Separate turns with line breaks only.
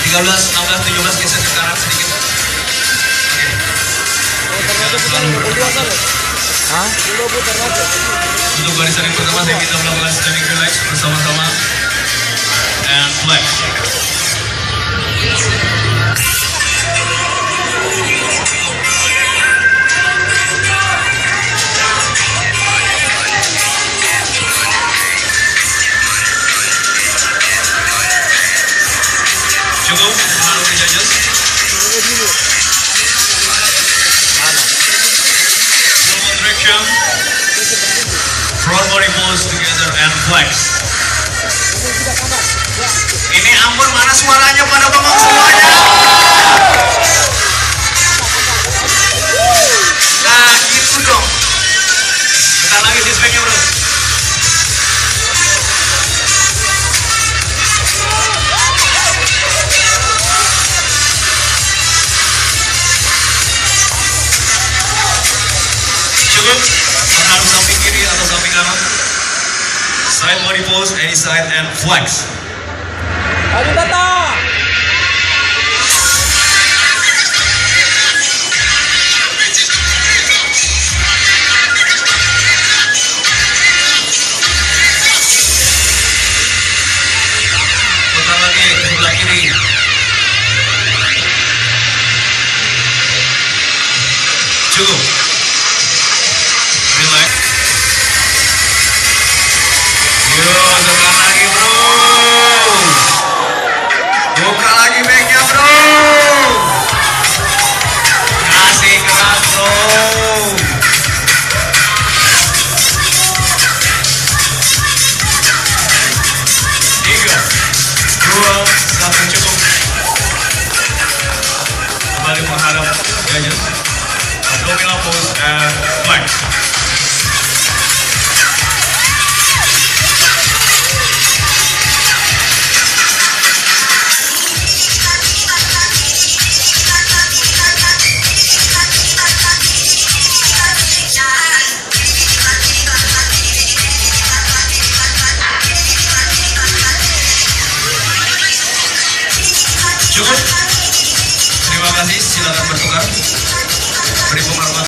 13, 16, 17 geser ke kanan sedikit. Untuk barisan yang pertama kita melakukan standing relax bersama-sama and flex. Cukup, menurut judges. Full direction. Front body pose together and flex. Ini Ambon, mana suaranya pada bengong semuanya? Nah gitu dong. Bentar lagi dispeknya bro. Cukup, menghadap samping kiri atau samping kanan. Side body pose, any side and flex.
Ayo Tata.
Putar lagi ke sebelah kiri. Cukup. Relax. Yo, tekan lagi bro. Buka lagi backnya bro. Kasih keras bro. 3, 2, 1 cukup. Kembali menghadap judges. Abdominal pose and flex. Cukup. Terima kasih, silakan bertukar.